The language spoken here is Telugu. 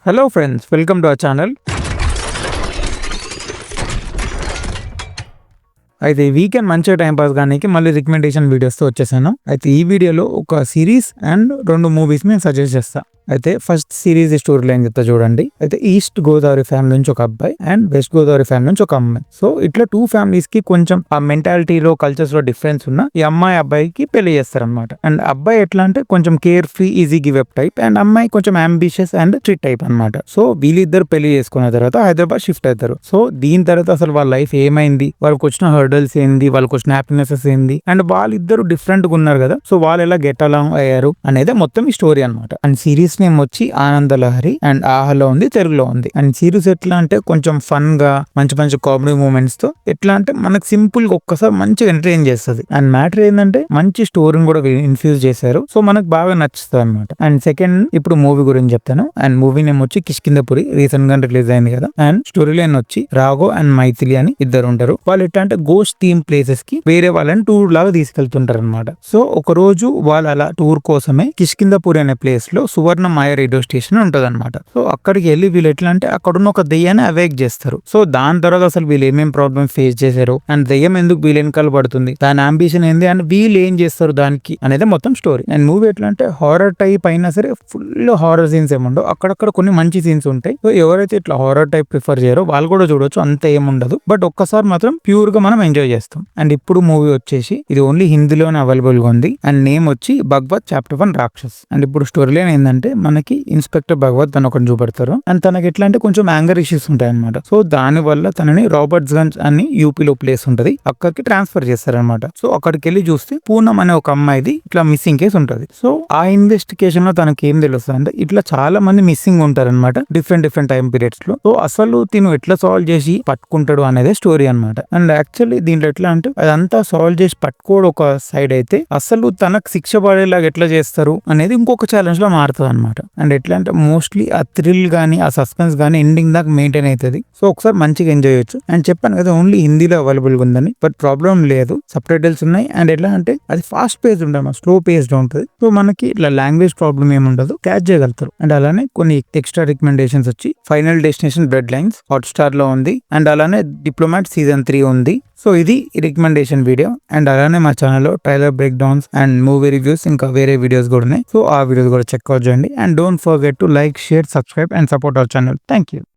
Hello friends, welcome to our channel. అయితే ఈ వీకెండ్ మంచిగా టైం పాస్ కానీ మళ్ళీ రికమెండేషన్ వీడియోస్తో వచ్చేసాను. అయితే ఈ వీడియోలో ఒక సిరీస్ అండ్ 2 మూవీస్ నేను సజెస్ట్ చేస్తా. అయితే ఫస్ట్ సిరీస్ స్టోరీ లైన్ చెప్తా చూడండి. అయితే ఈస్ట్ గోదావరి ఫ్యామిలీ నుంచి ఒక అబ్బాయి అండ్ వెస్ట్ గోదావరి ఫ్యామిలీ నుంచి ఒక అమ్మాయి. సో ఇట్లా 2 ఫ్యామిలీస్ కి కొంచెం ఆ మెంటాలిటీలో కల్చర్స్ లో డిఫరెన్స్ ఉన్న ఈ అమ్మాయి అబ్బాయికి పెళ్లి చేస్తారనమాట. అండ్ అబ్బాయి ఎట్లా అంటే కొంచెం care free easy give up type and అమ్మాయి కొంచెం అంబిషియస్ అండ్ స్ట్రిక్ట్ టైప్ అనమాట. సో వీళ్ళిద్దరు పెళ్లి చేసుకున్న తర్వాత హైదరాబాద్ షిఫ్ట్ అవుతారు. సో దీని తర్వాత అసలు వాళ్ళ లైఫ్ ఏమైంది, వాళ్ళకి వచ్చిన హర్డల్స్ ఏంది, వాళ్ళకి వచ్చిన హ్యాపీనెసెస్ ఏంది, అండ్ వాళ్ళిద్దరు డిఫరెంట్ గా ఉన్నారు కదా, సో వాళ్ళు ఎలా గెట్ అలాంగ్ అయ్యారు అనేది మొత్తం ఈ స్టోరీ అనమాట. అండ్ సిరీస్ నేమ్ వచ్చి ఆనంద లహరి అండ్ ఆహలో ఉంది, తెలుగులో ఉంది. అండ్ సిరీస్ ఎట్లా అంటే కొంచెం ఫన్ గా మంచి మంచి కామెడీ మూమెంట్స్ తో ఎట్లా అంటే మనకు సింపుల్ గా ఒక్కసారి మంచిగా ఎంటర్టైన్ చేస్తుంది. అండ్ మ్యాటర్ ఏంటంటే మంచి స్టోరీని కూడా ఇన్ఫ్యూజ్ చేశారు. సో మనకు బాగా నచ్చుతుంది అనమాట. అండ్ సెకండ్ ఇప్పుడు మూవీ గురించి చెప్తాను. అండ్ మూవీ నేమ్ వచ్చి కిష్కిందపురి, రీసెంట్ గా రిలీజ్ అయింది కదా. అండ్ స్టోరీ లైన్ వచ్చి రాఘవ్ అండ్ మైథిలి అని ఇద్దరు ఉంటారు. వాళ్ళు ఎట్లా అంటే గోస్ట్ థీమ్ ప్లేసెస్ కి వేరే వాళ్ళని టూర్ లాగా తీసుకెళ్తుంటారు అనమాట. సో ఒక రోజు వాళ్ళు అలా టూర్ కోసమే కిష్కిందపురి అనే ప్లేస్ లో సువర్ణమాయ రేడియో స్టేషన్ ఉంటది అనమాట. సో అక్కడికి వెళ్ళి వీళ్ళు ఎట్లా అంటే అక్కడున్న ఒక దెయ్యాన్ని అవేక్ చేస్తారు. సో దాని తర్వాత అసలు వీళ్ళు ఏమేం ప్రాబ్లమ్ ఫేస్ చేశారు అండ్ దెయ్యం ఎందుకు వీళ్ళు వెనకాల పడుతుంది, దాని అంబిషన్ ఏంది అండ్ వీళ్ళు ఏం చేస్తారు దానికి అనేది మొత్తం స్టోరీ. అండ్ మూవీ ఎట్లా అంటే హారర్ టైప్ అయినా సరే ఫుల్ హారర్ సీన్స్ ఏముండవు, అక్కడక్కడ కొన్ని మంచి సీన్స్ ఉంటాయి. సో ఎవరైతే ఇట్లా హారర్ టైప్ ప్రిఫర్ చేయరో వాళ్ళు కూడా చూడొచ్చు, అంత ఏముండదు. బట్ ఒక్కసారి మాత్రం ప్యూర్ గా మనం ఎంజాయ్ చేస్తాం. అండ్ ఇప్పుడు మూవీ వచ్చేసి ఇది ఓన్లీ హిందీలోనే అవైలబుల్ గా ఉంది. అండ్ నేమ్ వచ్చి భగవత్ చాప్టర్ 1 రాక్షస్. అండ్ ఇప్పుడు స్టోరీ లైన్ ఏంటంటే మనకి ఇన్స్పెక్టర్ భగవత్ తను ఒకటి చూపెడతారు. అండ్ తనకి ఎట్లా అంటే కొంచెం యాంగర్ ఇష్యూస్ ఉంటాయి అనమాట. సో దాని వల్ల తనని రాబర్ట్స్ గంజ్ అని యూపీలో ప్లేస్ ఉంటది, అక్కడికి ట్రాన్స్ఫర్ చేస్తారనమాట. సో అక్కడికి వెళ్ళి చూస్తే పూనం అనే ఒక అమ్మాయిది ఇట్లా మిస్సింగ్ కేసు ఉంటది. సో ఆ ఇన్వెస్టిగేషన్ లో తనకి ఏం తెలుస్తుంది అంటే ఇట్లా చాలా మంది మిస్సింగ్ ఉంటారనమాట డిఫరెంట్ టైం పీరియడ్స్ లో. సో అసలు తిను ఎట్లా సాల్వ్ చేసి పట్టుకుంటాడు అనేది స్టోరీ అనమాట. అండ్ యాక్చువల్లీ దీంట్లో ఎట్లా అంటే అదంతా సాల్వ్ చేసి పట్టుకోవడం ఒక సైడ్ అయితే అసలు తనకు శిక్ష పడేలాగా ఎట్లా చేస్తారు అనేది ఇంకొక ఛాలెంజ్ లో మారుతుంది అనమాట. అండ్ ఎట్లా అంటే మోస్ట్లీ ఆ థ్రిల్ గానీ ఆ సస్పెన్స్ గానీ ఎండింగ్ దాకా మెయింటైన్ అవుతుంది. సో ఒకసారి మంచిగా ఎంజాయ్ చేయొచ్చు. అండ్ చెప్పాను కదా ఓన్లీ హిందీలో అవైలబుల్ గా ఉందని, బట్ ప్రాబ్లం లేదు, సబ్ టైటిల్స్ ఉన్నాయి. అండ్ ఎట్లా అంటే అది ఫాస్ట్ పేజ్ ఉంటుంది, స్లో పేజ్డ్ ఉంటుంది. సో మనకి ఇట్లా లాంగ్వేజ్ ప్రాబ్లం ఏముండదు, క్యాచ్ చేయగలుగుతారు. అండ్ అలానే కొన్ని ఎక్స్ట్రా రికమెండేషన్స్ వచ్చి final destination blood lines Hotstar లో ఉంది. అండ్ అలానే డిప్లొమాట్ సీజన్ 3 ఉంది. సో ఇది రికమెండేషన్ వీడియో. అండ్ అలానే మా ఛానల్లో trailer break downs and movie reviews ఇంకా వేరే వీడియోస్ కూడా ఉన్నాయి. సో ఆ వీడియోస్ కూడా చెక్అవుట్ చేయండి. And don't forget to like, share, subscribe and support our channel. Thank you.